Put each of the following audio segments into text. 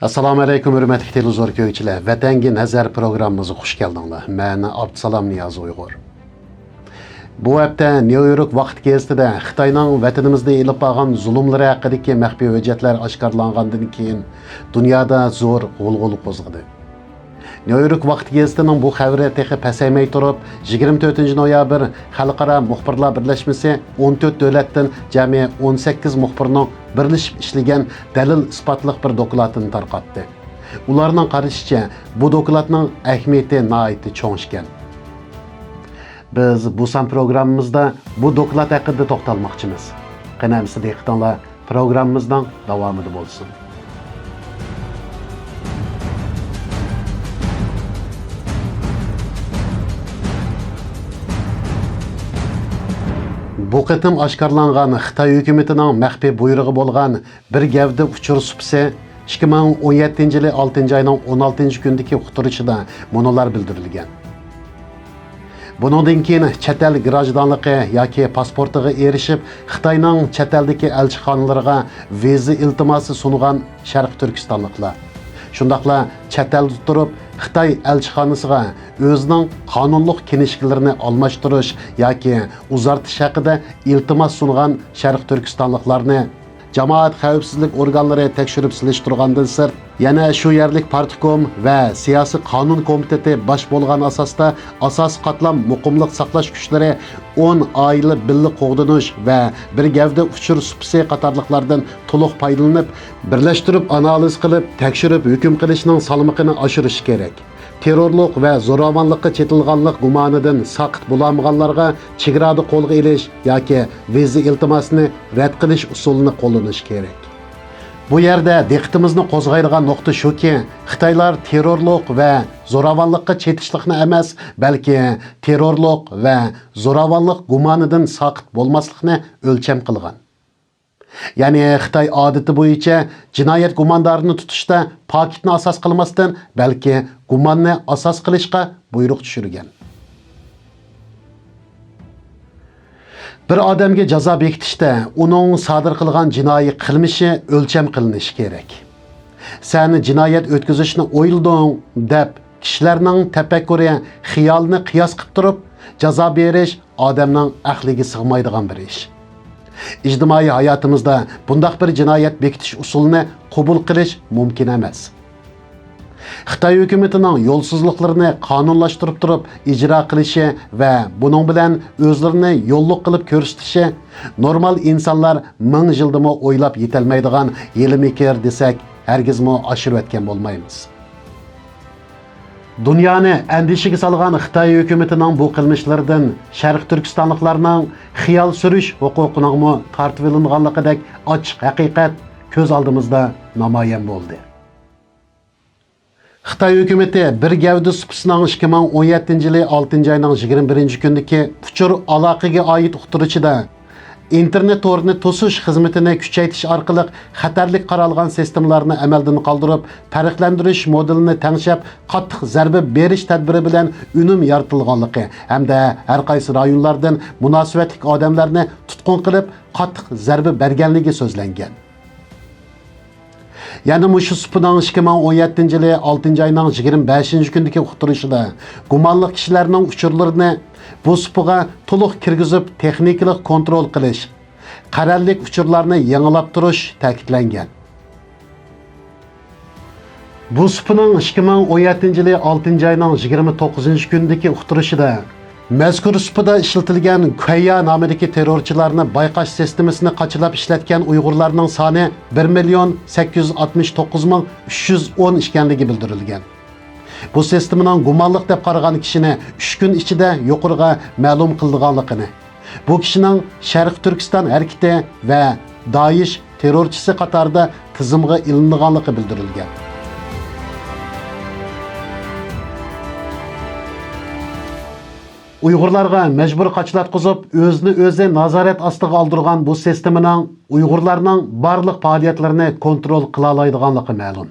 Assalamu alaykum hürmetli televizor köykçiler. Vatangi nazar programımıza hoş geldinglar. Men Abdusalam Niyoz Uyg'ur. Bu hafta New York vaqt gazetida Xitoyning vatanimizda elib olgan zulmlari haqidagi maxfiy hujjatlar oshkorlangandan keyin dunyoda zo'r g'ulg'ul qo'zg'adi. New York vaqt gazetining bu xabari tehi pasaymay turib, 24 noyabr Xalqaro muxbirlar birlashmasi 14 davlatdan jami 18 muxbirning birlashib ishlagan dalil isbotliq bir dokladini tarqatdi. Ularning qarashicha, bu dokladning ahamiyati nihoyatda cho'ng ekan. Biz bu san programmamizda bu doklad haqida to'xtalmoqchimiz. Qanamisi diqqatinglar programmamizning davomida bo'lsin. Bu qitim oshkorlangan Xitoy hukumatining maxfiy buyrug'i bo'lgan bir gavda uchur supsi 2017 yili 6 oyning 16 kundagi uqtirishida munolar bildirilgan. Bundan keyin chet el grajdanligi yoki pasportiga erishib, Xitoyning chet eldagi elchixonalariga viza iltimosi sungan Sharq Turkistonliklar, shundaqla chet elda turib Xitoy elchixonasiga o'zining qonunliq kinishkilarini almashtirish yoki uzartish haqida iltimos sungan Sharq Turkistonliklarni jamoat xavfsizlik organlari tekshirib silishtirgandan sirt, yana shu yerlik Partikom va siyosiy qonun komiteti bosh bo'lgan asosda asos qatlam muqimlik saqlash kuchlari 10 oyli birlik qo'g'dinish va bir gavda uchur supsi qatorliqlardan to'liq foydalanib, birlashtirib analiz qilib, tekshirib hukm qilishning salmoqini oshirish kerak. Terrorlik va zo'ravonlikqa chetilganlik gumonidan saqit bo'lmaganlarga chegarada qo'lga elish yoki viza iltimosini rad qilish usulini qo'llanish kerak. Bu yerda diqqatimizni qo'zg'aydigan nuqta shuki, Xitoylar terrorlik va zo'ravonlikqa chetishlikni emas, balki terrorlik va zo'ravonlik gumonidan saqit bo'lmaslikni o'lcham qilgan. Ya'ni Xitoy odati bo'yicha jinoyat gumondorini tutishda paketni asos qilmasdan, balki gumonni asos qilishga buyruq tushirgan. Bir odamga jazo bekitishda uning sodir qilgan jinoiy qilmishi o'lcham qilinishi kerak. Sen jinoyat o'tkazishni o'ylading deb kishilarning tafakkuri, xiyolini qiyos qilib turib, jazo berish odamning aqliga sig'maydigan bir ish. İctimai hayotimizda bundaq bir jinoyat bekitish usulini qabul qilish mumkin emas. Xitoy hukumatining yo'lsizliklarini qonunlashtirib turib ijro qilishi va buning bilan o'zlarini yo'lliq qilib ko'rsatishi normal insonlar ming yildimi o'ylab yetolmaydigan yelimikir desak, hargizmi oshirib o'tgan bo'lmaymiz. Dunyoni andishiga solgan Xitoy hukumatining bu qilmishlaridan Sharq Turkistonliklarning xiyol surish huquqining tortib olinganligidek ochiq haqiqat ko'z oldimizda namoyon bo'ldi. Xitoy hukumati bir gavda supsining 2017 yili 6 oyning 21 kundagi uchur aloqaga oid uqtirishida internet to'rini to'sish xizmatini kuchaytirish orqali xatarlik qaralgan sistemlarni amaldan qoldirib, farqlantirish modelini tangshab, qattiq zarba berish tadbiri bilan unum yaratilganligi hamda har qaysi rayonlardan munosabatli odamlarni tutqun qilib, qattiq zarba berganligi so'zlangan. Yani mushu supining 2017 yili 6 oyning 25 kundagi uqtirishida gumonli kishilarning uchurlarini bu supiga to'liq kirgizib, texnikalik kontrol qilish, qarorlik uchurlarni yangilab turish ta'kidlangan. Bu supining 2017 yili 6 oyning 29 kundagi uqtirishida mazkur supida ishlatilgan Kaya nomidagi terrorchilarni bayqash sistemasini qachilab ishlatgan Uyg'urlarning soni 1,869,310 ekanligi bildirilgan. Bu sistemaning gumonliq deb qaragan kishini 3 kun ichida yuqoriga ma'lum qilganligini, bu kishining Sharq Turkiston harakati va Daesh terrorchisi qatorida tizimga ilinganligi bildirilgan. Uyg'urlarga majbur qachlatqizib, o'zini o'zi nazorat ostiga oldirgan bu sistemaning Uyg'urlarning barliq faoliyatlarini kontrol qila oladiganligi ma'lum.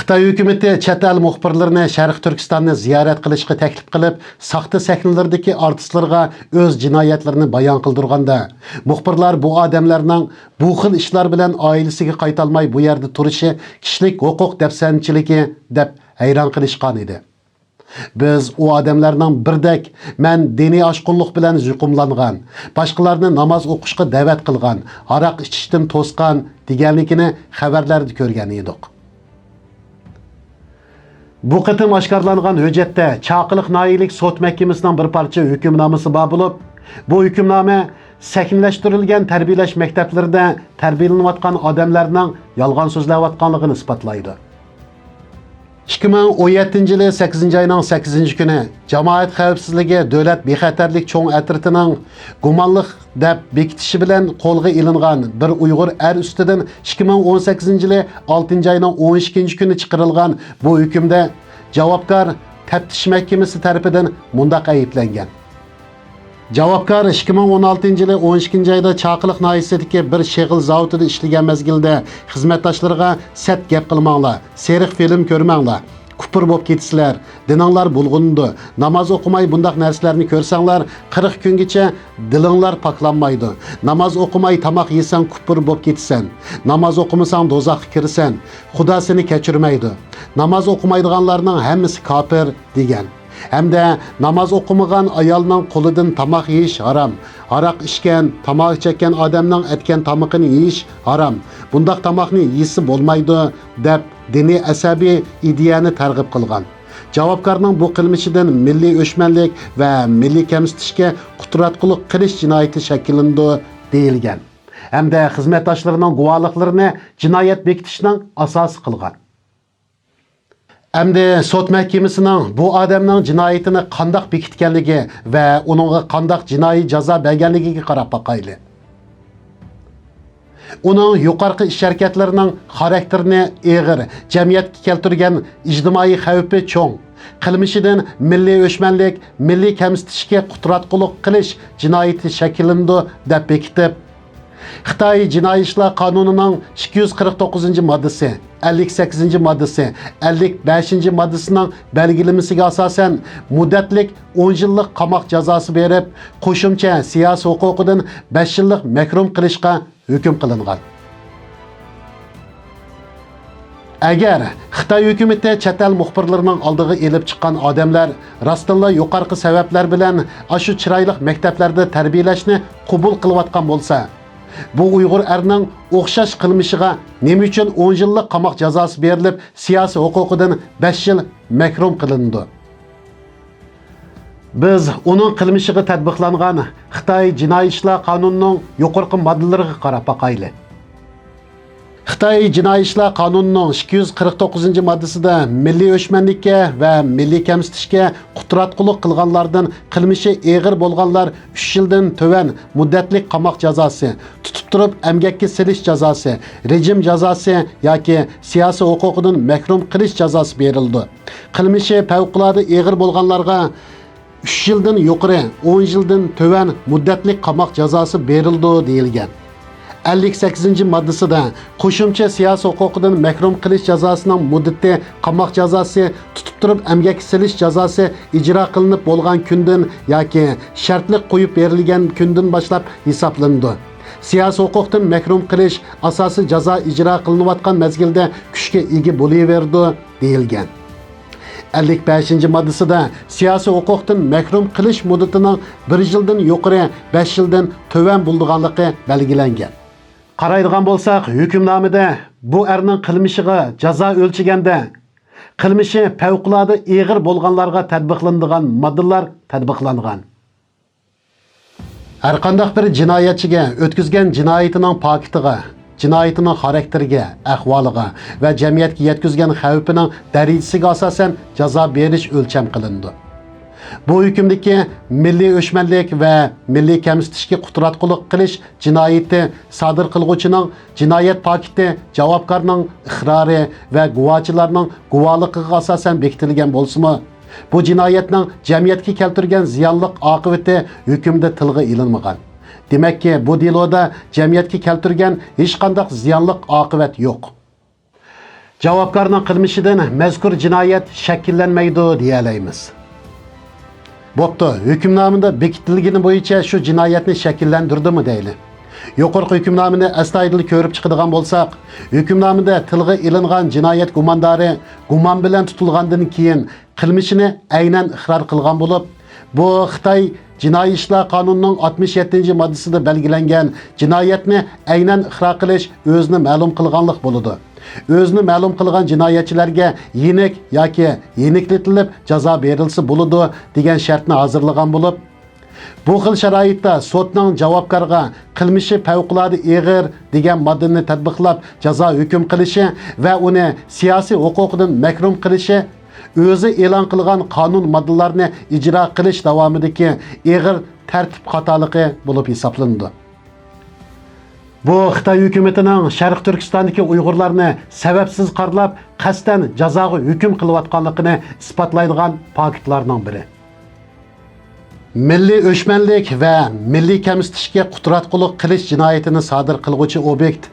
Xitoy hukumati chet el muxbirlarini Sharq Turkistonni ziyorat qilishga taklif qilib, saxta sahnalardagi artistlarga o'z jinoyatlarini bayon qildirganda, muxbirlar bu odamlarning bu xil ishlar bilan oilasiga qaytolmay bu yerda turishi kishilik huquq dafsanchiligi deb hayron qilishgan edi. Biz o odamlarning birdek men diniy oshqunlik bilan zuqumlangan, boshqalarni namoz o'qishga da'vat qilgan, aroq ichishdan to'sgan deganligini xabarlarda ko'rgan edik. Bu qitim oshkorlangan hujjatda Chaqiliq noyilik sud mahkamasining bir parcha hukmnomasi bor bo'lib, bu hukmnoma sakinlashtirilgan tarbiyalash maktablarida tarbiyalanayotgan odamlarning yolg'on so'zlayotganligini isbotlaydi. 2017 yılı 8 ayının 8 günü Cemaat Xavfsizligi Davlat bexatarlik cho'ng atritining gumonliq deb bekitishi bilan qo'lga ilingan bir Uyg'ur er ustidan 2018 yılı 6 ayının 12 günü chiqarilgan bu hukmda javobgar taftish mahkamasi tarafidan mundaq ayblangan. Javobgar 2016 yılı 12 ayda Chaqiliq noyisidagi bir sheg'il zavodida ishlagan mezgilda xizmatdoshlariga set gap qilmanglar, seriq film ko'rmanglar, kupur bo'lib ketsizlar, dininglar bulg'undi, namoz o'qimay bundaq narsalarni ko'rsanglar 40 kungacha dilinglar poklanmaydi. Namoz o'qimay tamoq yesang kupur bo'lib ketsan, namoz o'qimasang do'zaxga kirasan, Xudo seni kechirmaydi. Namoz o'qimaydiganlarning hammasi kofir degan. Hamda namoz o'qimagan ayolning qo'lidan tamoq yeyish harom. Aroq ichgan, tamoq chekkan odamning etgan tamoqini yeyish harom. Bundaq tamoqni yeyisi bo'lmaydi deb diniy asabiy ideyani targ'ib qilgan. Javobgarning bu qilmishidan milliy o'chmanlik va milliy kamsitishga qudratlilik qilish jinoyati shakllandi deyilgan. Hamda xizmatdoshlarining guvohliklarini jinoyat bekitishning asosi qilgan. Endi sud mahkamasining bu odamning jinoyatini qandoq bekitganligi va uningga qandoq jinoiy jazo berganligiga qarab boqaylik. Uning yuqorqi ish harakatlarining xarakterini og'ir, jamiyatga keltirgan ijtimoiy xavfi cho'ng, qilmishidan milliy o'chmanlik, milliy kamsitishga qudratlilik qilish jinoyati shakllandi deb bekitib, Xitoy Jinoiy ishlar qonunining 249-moddasi, 58-moddasi, 55-moddasining belgilamasiga asosan muddatlik 10 yillik qamoq jazosi berib, qo'shimcha siyosiy huquqidan 5 yillik mahrum qilishga hukm qilingan. Agar Xitoy hukumati chet el muxbirlarining oldiga elib chiqqan odamlar rostdanla yuqorqi sabablar bilan ashu chiroyli maktablarda tarbiyalashni qabul qilayotgan bo'lsa, bu Uyg'ur erning o'xshash qilmishiga nima uchun 10 yillik qamoq jazosi berilib, siyosiy huquqidan 5 yil mahrum qilindi? Biz uning qilmishiga tatbiqlangan Xitoy Jinoiy ishlar qonunining yuqorqi moddalariga qarab boqaylik. Xitoy Jinoiy ishlar qonunining 249-moddasida milliy o'chmanlikka va milliy kamsitishga qudratlilik qilganlardan qilmishi og'ir bo'lganlar 3 yildan to'van muddatlik qamoq jazosi, tutib turib emgakka silish jazosi, rejim jazosi yoki siyosiy huquqidan mahrum qilish jazosi berildi. Qilmishi favqulodda og'ir bo'lganlarga 3 yildan yuqori 10 yildan to'van muddatlik qamoq jazosi berildi deyilgan. 58-moddasida qo'shimcha siyosiy huquqidan mahrum qilish jazosining muddati qamoq jazosi, tutib turib emgak silish jazosi ijro qilinib bo'lgan kundan yoki shartlik qo'yib berilgan kundan boshlab hisoblandi. Siyosiy huquqdan mahrum qilish asosiy jazo ijro qilinayotgan mezgilda kuchga ega bo'laverdi deyilgan. 55-moddasida siyosiy huquqdan mahrum qilish muddatining 1 yildan yuqori 5 yildan to'van bo'lganligi belgilangan. Qaraydigan bo'lsak, hukmnomada bu erning qilmishiga jazo o'lchiganda qilmishi favqulodda og'ir bo'lganlarga tatbiqlanadigan moddalar tatbiqlangan. Har qanday bir jinoyatchiga o'tkazgan jinoyatining paketiga, jinoyatining xarakteriga, ahvoliga va jamiyatga yetkazgan xavfining darajasiga asosan jazo berish o'lcham qilindi. Bu hukmdagi milliy o'chmanlik va milliy kamsitishga qudratlilik qilish jinoyati sodir qilguvchining jinoyat paketi javobgarning iqrori va guvohchilarning guvohligiga asosan bekitilgan bo'lsa-mu, bu jinoyatning jamiyatga keltirgan ziyonli oqibati hukmda tilga ilinmagan. Demakki, bu deloda jamiyatga keltirgan hech qanday ziyonli oqibat yo'q. Javobgarning qilmishidan mazkur jinoyat shakllanmaydi deyalaymiz. Bo'pti, hukmnomada bekitilgani bo'yicha shu jinoyatni shakllantirdimi deyli. Yuqorqi hukmnomani astoydil ko'rib chiqadigan bo'lsak, hukmnomada tilga ilingan jinoyat gumondori gumon bilan tutilgandan keyin qilmishini aynan iqror qilgan bo'lib, bu Xitoy Jinoiy ishlar qonunining 67-moddasida belgilangan jinoyatni aynan iqror qilish o'zini ma'lum qilganlik bo'ladi. O'zini ma'lum qilgan jinoyatchilarga yenik yoki yenikletilib jazo berilsa bo'ladi degan shartni hozirlagan bo'lib, bu xil sharoitda sudning javobgarga qilmishi favqulodda og'ir degan moddani tatbiqlab jazo hukm qilishi va uni siyosiy huquqidan mahrum qilishi o'zi e'lon qilgan qonun moddalarini ijro qilish davomidagi og'ir tartib xatoligi bo'lib hisoblanadi. Bu Xitoy hukumatining Sharq Turkistondagi Uyg'urlarni sababsiz qarlab, qasdan jazoga hukm qilayotganligini isbotlaydigan faktlarning biri. Milliy o'chmanlik va milliy kamsitishga qudratqullik qilish jinoyatini sodir qilguvchi obyekt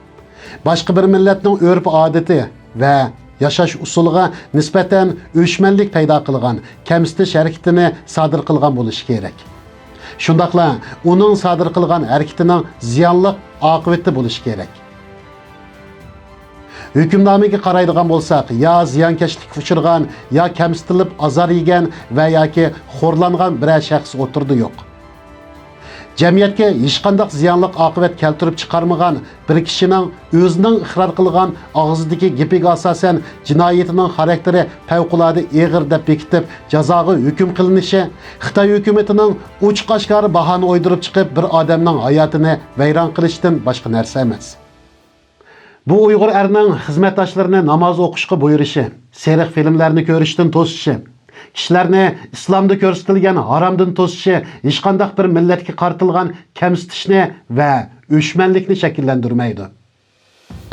boshqa bir millatning urf-odati va yashash usuliga nisbatan o'chmanlik paydo qilgan kamsitish harakatini sodir qilgan bo'lishi kerak. Shundaqla uning sodir qilgan harakatining ziyonli oqibati bo'lishi kerak. Hükümnamega qaraydigan bo'lsak, ya ziyonkashlikka uchirgan, ya kamsitilib azor yegan va yoki xo'rlangan biror shaxs o'tirdi yo'q. Jamiyatga hech qanday ziyonli oqibat keltirib chiqarmagan bir kishining o'zining iqror qilgan og'zidagi gapiga asosan jinoyatining xarakteri favqulodda og'ir deb bekitib jazoga hukm qilinishi Xitoy hukumatining uch-qo'shqori bahona o'ydirib chiqib bir odamning hayotini vayron qilishdan boshqa narsa emas. Bu Uyg'ur erning xizmatdoshlarini namoz o'qishga buyurishi, seriq filmlarni ko'rishdan to'sishi, kishilarni islomda ko'rsatilgan haromdan to'sishi hech qanday bir millatga qartilgan kamsitishni va o'chmanlikni shakllantirmaydi.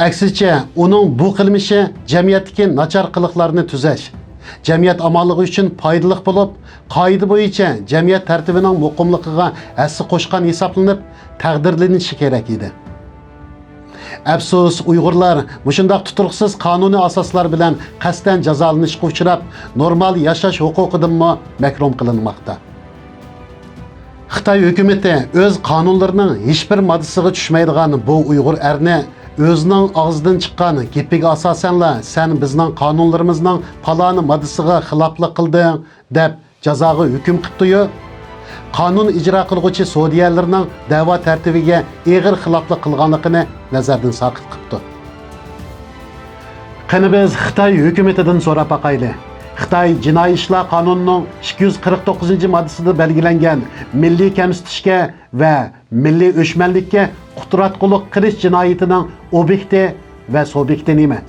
Aksincha, uning bu qilmishi jamiyatdagi nachar qiliqlarni tuzash, jamiyat amonligi uchun foydali bo'lib, qoida bo'yicha jamiyat tartibining muqimligiga hassa qo'shgan hisoblanib, taqdirlanishi kerak edi. Afsus, Uyg'urlar mushundaq tuturuqsiz qonuniy asoslar bilan qasdan jazolanishga uchrab, normal yashash huquqidan mahrum qilinmoqda. Xitoy hukumati o'z qonunlarining hech bir moddasiga tushmaydigan bu Uyg'ur erni o'zining og'zidan chiqqan gapiga asosanla sen bizning qonunlarimizning faloni moddasiga xiloflik qilding deb jazoga hukm qildi-yu, qonun ijro qilguvchi sudyalarning da'vo tartibiga og'ir xiloflik qilganligini nazardan soqit qildi. Qani biz Xitoy hukumatidan so'rab boqaylik. Xitoy Jinoiy ishlar qonunining 249-moddasida belgilangan milliy kamsitishga va milliy o'chmanlikka qudratqullik qilish jinoyatining obyekti va subyekti nima?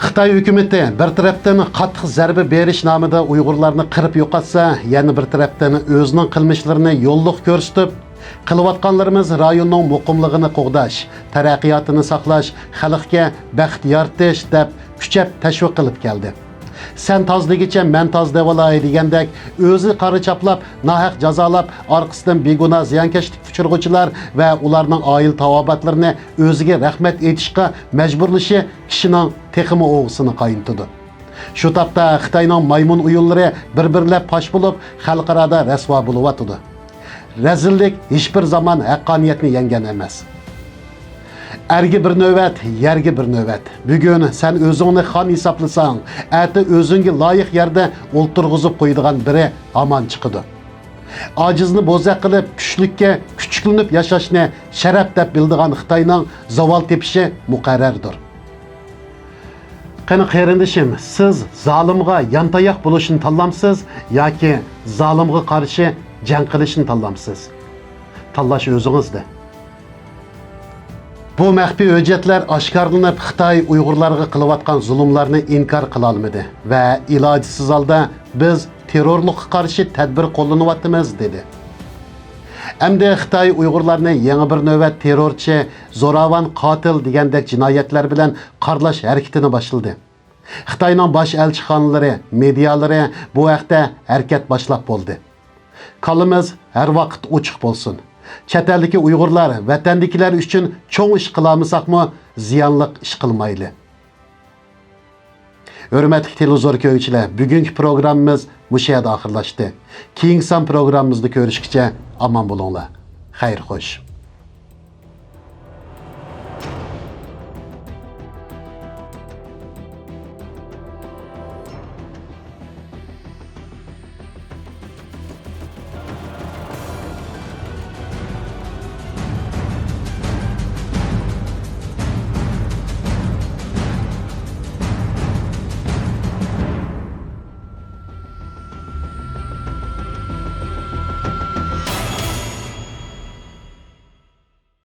Xitoy hukumati bir tarafdan qattiq zarba berish nomida Uyg'urlarni qirib yo'qotsa, yana bir tarafdan o'zining qilmishlarini yo'lliq ko'rsatib, qilayotganlarimiz rayonning muqimligini qo'g'dash, taraqqiyotini saqlash, xalqga baxt yaratish deb kuchab tashviq qilib keldi. Sen tozligicha men toz devolay degandek o'zi qari chaplab, nahaq jazolab, orqasidan begunoh ziyonkashlik uchirg'uvchilar va ularning oil tavobatlarini o'ziga rahmat etishga majburlashi kishining texmi o'g'sini qayintidi. Shu topda Xitoyning maymun uyunlari bir-birlab pash bo'lib, xalqarada rasvo bo'lyotdi. Rezillik hech bir zaman haqqoniyatni yengan emas. Ergi bir növbət, yergi bir növbət. Bugün sen özünü xon hisoblasang, ati o'zingga loyiq yerda o'ltirg'izib qo'yadigan biri aman chiqadi. Ojizni bo'zaq qilib, kuchlikka kuchuklanib yashashni sharaf deb bildigan Xitoyning zavol tepishi muqarrardir. Qani qarindishim, siz zolimga yantayoq bo'lishni tanlamsiz yoki zolimga qarshi jang qilishni tanlamsiz? Tanlash o'zingizda. Bu maxfiy hujjatlar oshkorlanib Xitoy Uyg'urlarga qilayotgan zulmlarni inkor qila olmadi va ilojisiz holda biz terrorlikqa qarshi tadbir qo'llanayapmiz dedi. Endi Xitoy Uyg'urlarni yangi bir navbat terrorchi, zo'ravon, qotil degandek jinoyatlar bilan qarlash harakatini boshladi. Xitoyning bosh elchixonalari, medialari bu vaqtda harakat boshlab bo'ldi. Qalimiz har vaqt ochiq bo'lsin. Chet eldeki Uyg'urlar vatandakilar uchun cho'ng ish qilamisak-mı, ziyonliq ish qilmayli. Hürmetli televizor ko'ruvchilar, bugungi programmamiz mushu yerda oxirlashdi. Keyingi son programmamizda ko'rishguncha omon bo'linglar. Xayr xo'sh.